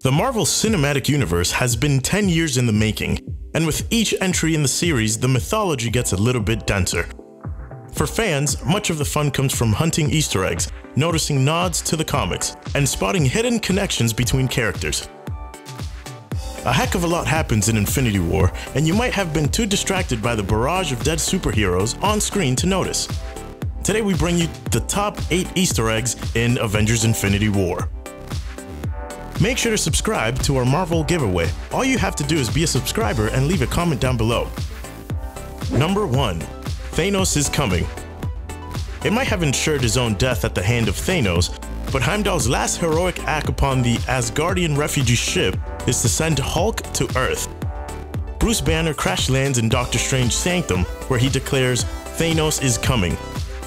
The Marvel Cinematic Universe has been 10 years in the making, and with each entry in the series, the mythology gets a little bit denser. For fans, much of the fun comes from hunting Easter eggs, noticing nods to the comics, and spotting hidden connections between characters. A heck of a lot happens in Infinity War, and you might have been too distracted by the barrage of dead superheroes on screen to notice. Today we bring you the top 8 Easter eggs in Avengers Infinity War. Make sure to subscribe to our Marvel giveaway. All you have to do is be a subscriber and leave a comment down below. Number 1. Thanos is coming. It might have ensured his own death at the hand of Thanos, but Heimdall's last heroic act upon the Asgardian refugee ship is to send Hulk to Earth. Bruce Banner crash lands in Doctor Strange's sanctum, where he declares, "Thanos is coming."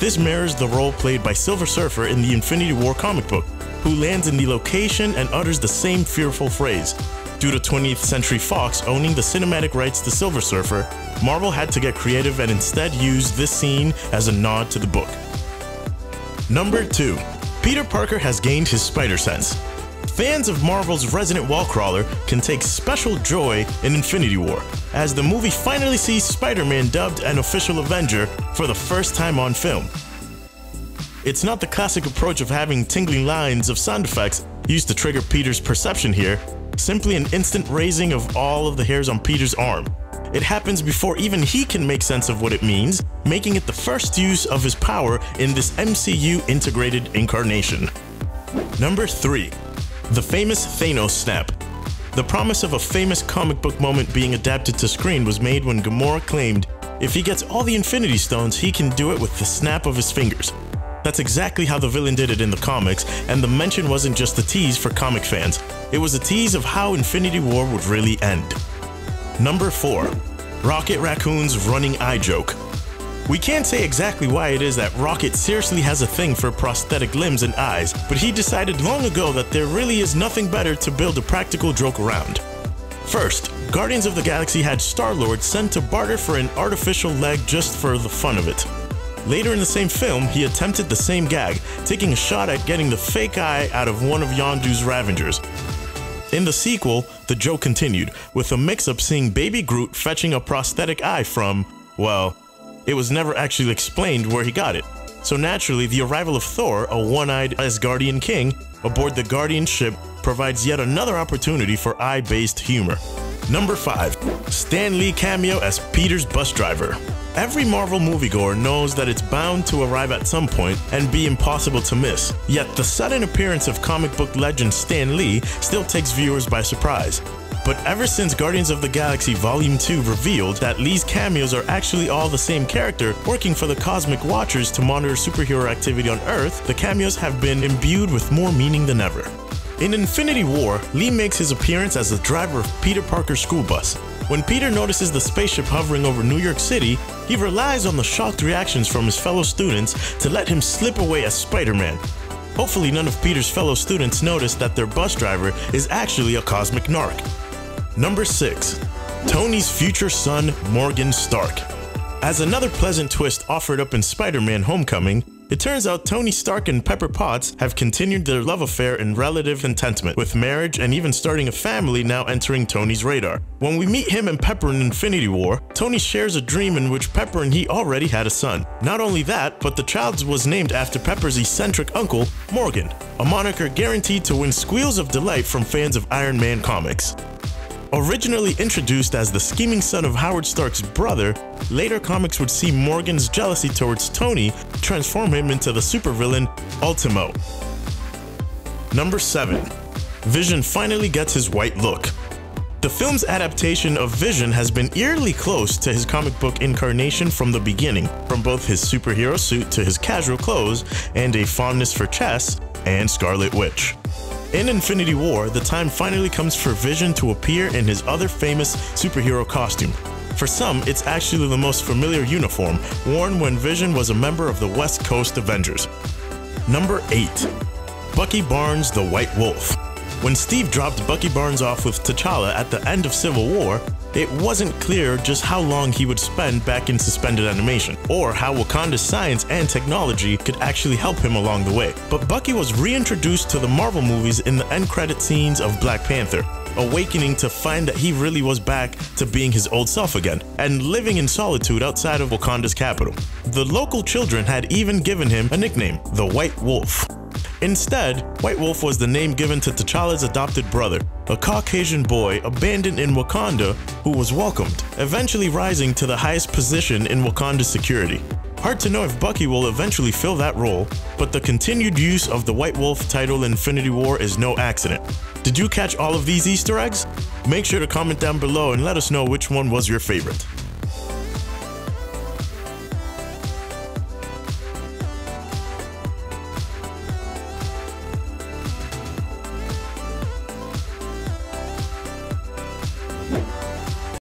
This mirrors the role played by Silver Surfer in the Infinity War comic book, who lands in the location and utters the same fearful phrase. Due to 20th Century Fox owning the cinematic rights to Silver Surfer, Marvel had to get creative and instead use this scene as a nod to the book. Number 2. Peter Parker has gained his spider sense. Fans of Marvel's Resident Wallcrawler can take special joy in Infinity War, as the movie finally sees Spider-Man dubbed an official Avenger for the first time on film. It's not the classic approach of having tingling lines of sound effects used to trigger Peter's perception here, simply an instant raising of all of the hairs on Peter's arm. It happens before even he can make sense of what it means, making it the first use of his power in this MCU integrated incarnation. Number 3. The famous Thanos snap. The promise of a famous comic book moment being adapted to screen was made when Gamora claimed if he gets all the Infinity Stones, he can do it with the snap of his fingers. That's exactly how the villain did it in the comics, and the mention wasn't just a tease for comic fans. It was a tease of how Infinity War would really end. Number 4. Rocket Raccoon's running eye joke. We can't say exactly why it is that Rocket seriously has a thing for prosthetic limbs and eyes, but he decided long ago that there really is nothing better to build a practical joke around. First, Guardians of the Galaxy had Star-Lord sent to barter for an artificial leg just for the fun of it. Later in the same film, he attempted the same gag, taking a shot at getting the fake eye out of one of Yondu's Ravengers. In the sequel, the joke continued, with a mix-up seeing Baby Groot fetching a prosthetic eye from, well, it was never actually explained where he got it. So naturally, the arrival of Thor, a one-eyed Asgardian king, aboard the Guardian ship provides yet another opportunity for eye-based humor. Number 5. Stan Lee cameo as Peter's bus driver. Every Marvel moviegoer knows that it's bound to arrive at some point and be impossible to miss. Yet the sudden appearance of comic book legend Stan Lee still takes viewers by surprise. But ever since Guardians of the Galaxy Volume 2 revealed that Lee's cameos are actually all the same character working for the Cosmic Watchers to monitor superhero activity on Earth, the cameos have been imbued with more meaning than ever. In Infinity War, Lee makes his appearance as the driver of Peter Parker's school bus. When Peter notices the spaceship hovering over New York City, he relies on the shocked reactions from his fellow students to let him slip away as Spider-Man. Hopefully none of Peter's fellow students notice that their bus driver is actually a cosmic narc. Number 6. Tony's future son, Morgan Stark. As another pleasant twist offered up in Spider-Man Homecoming, it turns out Tony Stark and Pepper Potts have continued their love affair in relative contentment, with marriage and even starting a family now entering Tony's radar. When we meet him and Pepper in Infinity War, Tony shares a dream in which Pepper and he already had a son. Not only that, but the child was named after Pepper's eccentric uncle, Morgan, a moniker guaranteed to win squeals of delight from fans of Iron Man comics. Originally introduced as the scheming son of Howard Stark's brother, later comics would see Morgan's jealousy towards Tony transform him into the supervillain Ultimo. Number 7. Vision finally gets his white look. The film's adaptation of Vision has been eerily close to his comic book incarnation from the beginning, from both his superhero suit to his casual clothes and a fondness for chess and Scarlet Witch. In Infinity War, the time finally comes for Vision to appear in his other famous superhero costume. For some, it's actually the most familiar uniform, worn when Vision was a member of the West Coast Avengers. Number 8. Bucky Barnes the White Wolf. When Steve dropped Bucky Barnes off with T'Challa at the end of Civil War, it wasn't clear just how long he would spend back in suspended animation, or how Wakanda's science and technology could actually help him along the way. But Bucky was reintroduced to the Marvel movies in the end credit scenes of Black Panther, awakening to find that he really was back to being his old self again, and living in solitude outside of Wakanda's capital. The local children had even given him a nickname, the White Wolf. Instead, White Wolf was the name given to T'Challa's adopted brother, a Caucasian boy abandoned in Wakanda who was welcomed, eventually rising to the highest position in Wakanda's security. Hard to know if Bucky will eventually fill that role, but the continued use of the White Wolf title in Infinity War is no accident. Did you catch all of these Easter eggs? Make sure to comment down below and let us know which one was your favorite.